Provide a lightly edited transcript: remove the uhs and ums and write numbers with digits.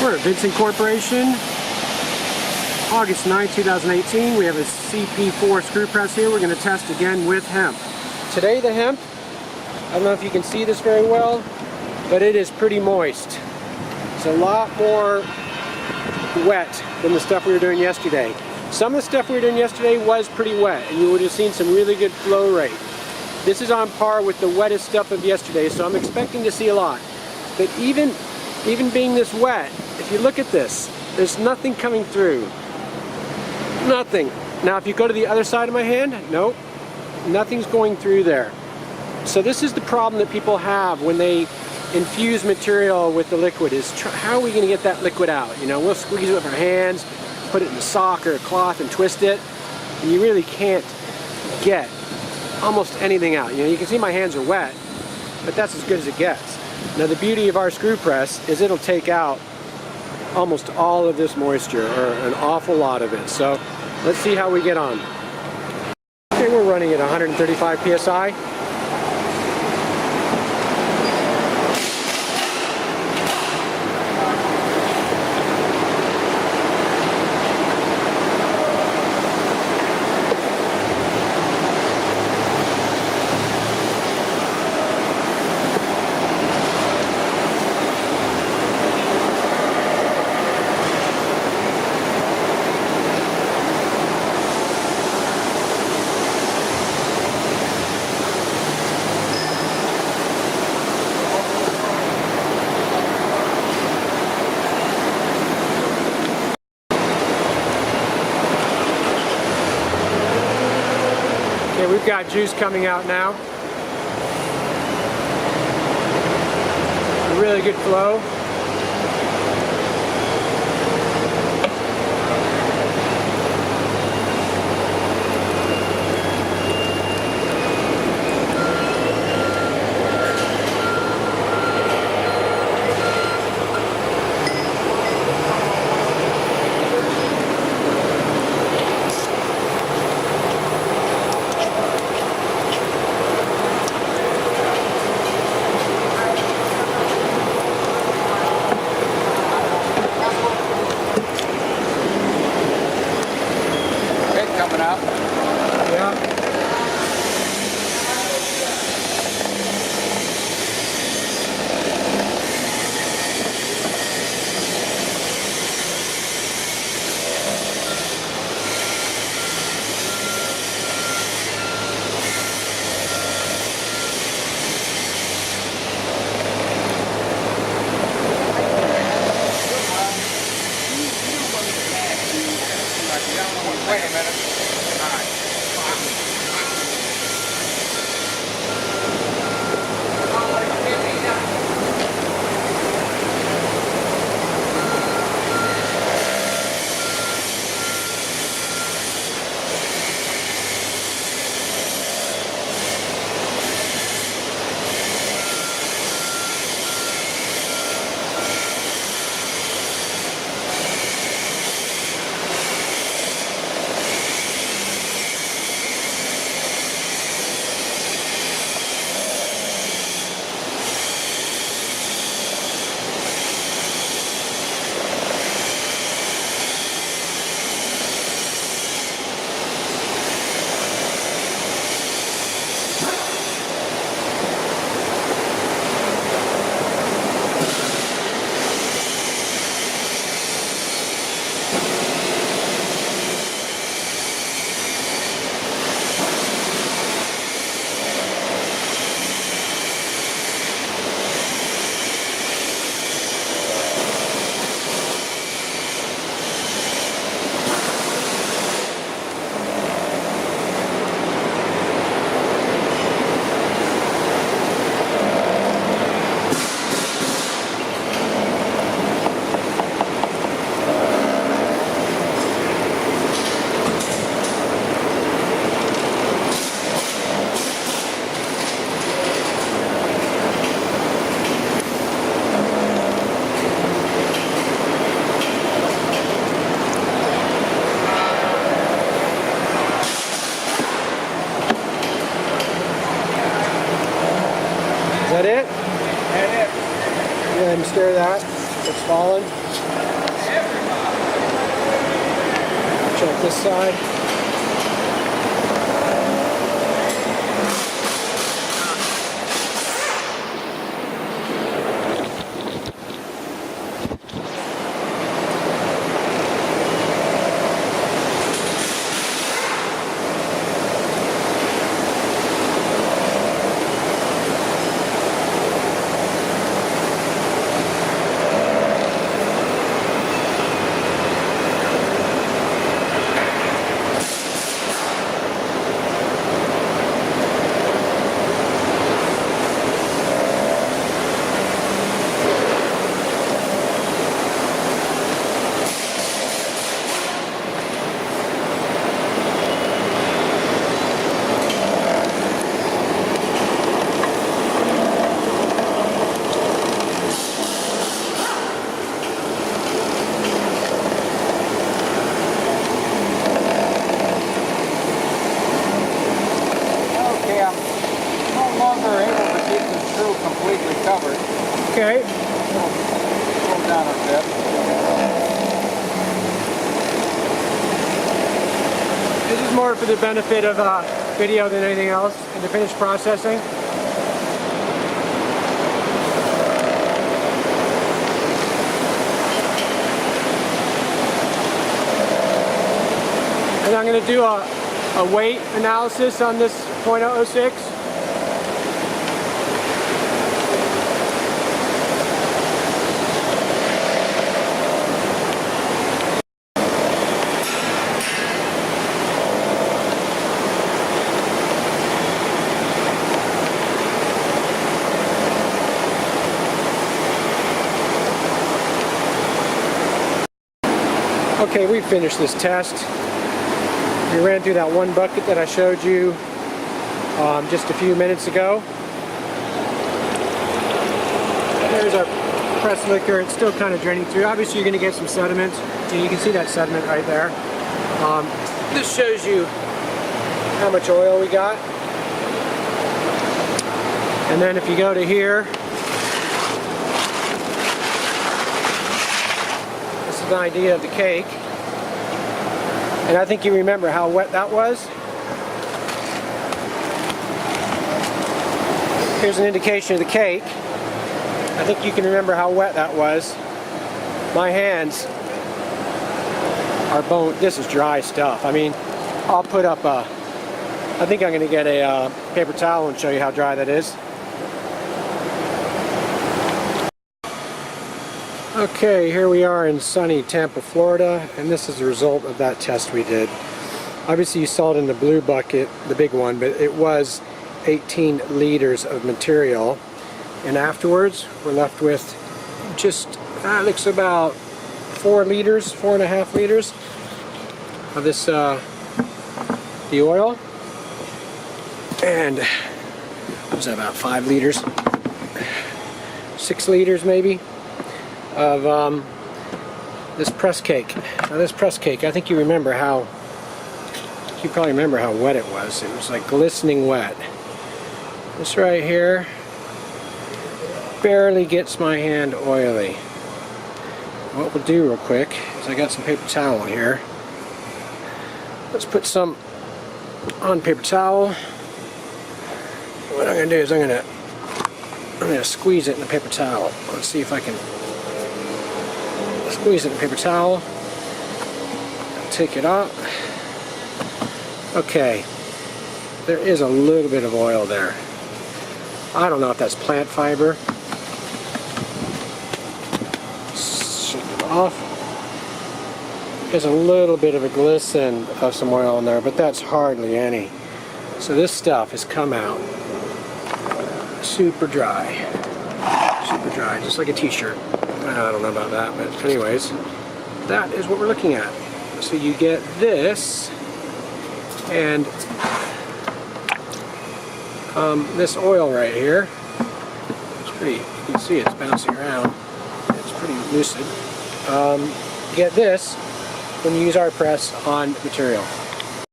We're at Vincent Corporation, August 9, 2018. We have a CP4 screw press here. We're going to test again with hemp. Today the hemp, I don't know if you can see this very well, but it is pretty moist. It's a lot more wet than the stuff we were doing yesterday. Some of the stuff we were doing yesterday was pretty wet, and you would have seen some really good flow rate. This is on par with the wettest stuff of yesterday, so I'm expecting to see a lot. But even being this wet, if you look at this, there's nothing coming through. Nothing. Now if you go to the other side of my hand, nope, nothing's going through there. So this is the problem that people have when they infuse material with the liquid, is how are we going to get that liquid out? You know, we'll squeeze it with our hands, put it in a sock or a cloth and twist it, and you really can't get almost anything out. You know, you can see my hands are wet, but that's as good as it gets. Now the beauty of our screw press is it'll take out almost all of this moisture, or an awful lot of it. So let's see how we get on. Okay, we're running at 135 psi. Okay, we've got juice coming out now. A really good flow. Coming up. Yeah. Wait a minute. All right. that it? That's it. Go ahead and stir that. It's fallen. Check this side. Covered. Okay. Pull down a bit. This is more for the benefit of video than anything else in the finished processing. And I'm going to do a weight analysis on this .006. Okay, we finished this test. We ran through that one bucket that I showed you just a few minutes ago. There's our pressed liquor. It's still kind of draining through. Obviously, you're going to get some sediment. You can see that sediment right there. This shows you how much oil we got. And then if you go to here, this is an idea of the cake. And I think you remember how wet that was. Here's an indication of the cake. I think you can remember how wet that was. My hands are bone. This is dry stuff. I mean, I'll put up a, I think I'm going to get a paper towel and show you how dry that is. Okay, here we are in sunny Tampa, Florida, and this is the result of that test we did. Obviously you saw it in the blue bucket, the big one, but it was 18 liters of material. And afterwards, we're left with just, looks about 4 liters, 4.5 liters of this, the oil. And what was that, about 5 liters? 6 liters maybe? Of this press cake. Now this press cake, I think you remember how, you probably remember how wet it was. It was like glistening wet. This right here barely gets my hand oily. What we'll do real quick is I got some paper towel here. Let's put some on paper towel. What I'm going to do is I'm going to squeeze it in the paper towel. Let's see if I can squeeze it in paper towel, take it out. Okay, there is a little bit of oil there. I don't know if that's plant fiber. Shake it off. There's a little bit of a glisten of some oil in there, but that's hardly any. So this stuff has come out super dry. Super dry, just like a t-shirt. I don't know about that, but anyways, that is what we're looking at. So you get this and this oil right here. It's pretty, you can see it's bouncing around. It's pretty lucid. You get this when you use our press on material.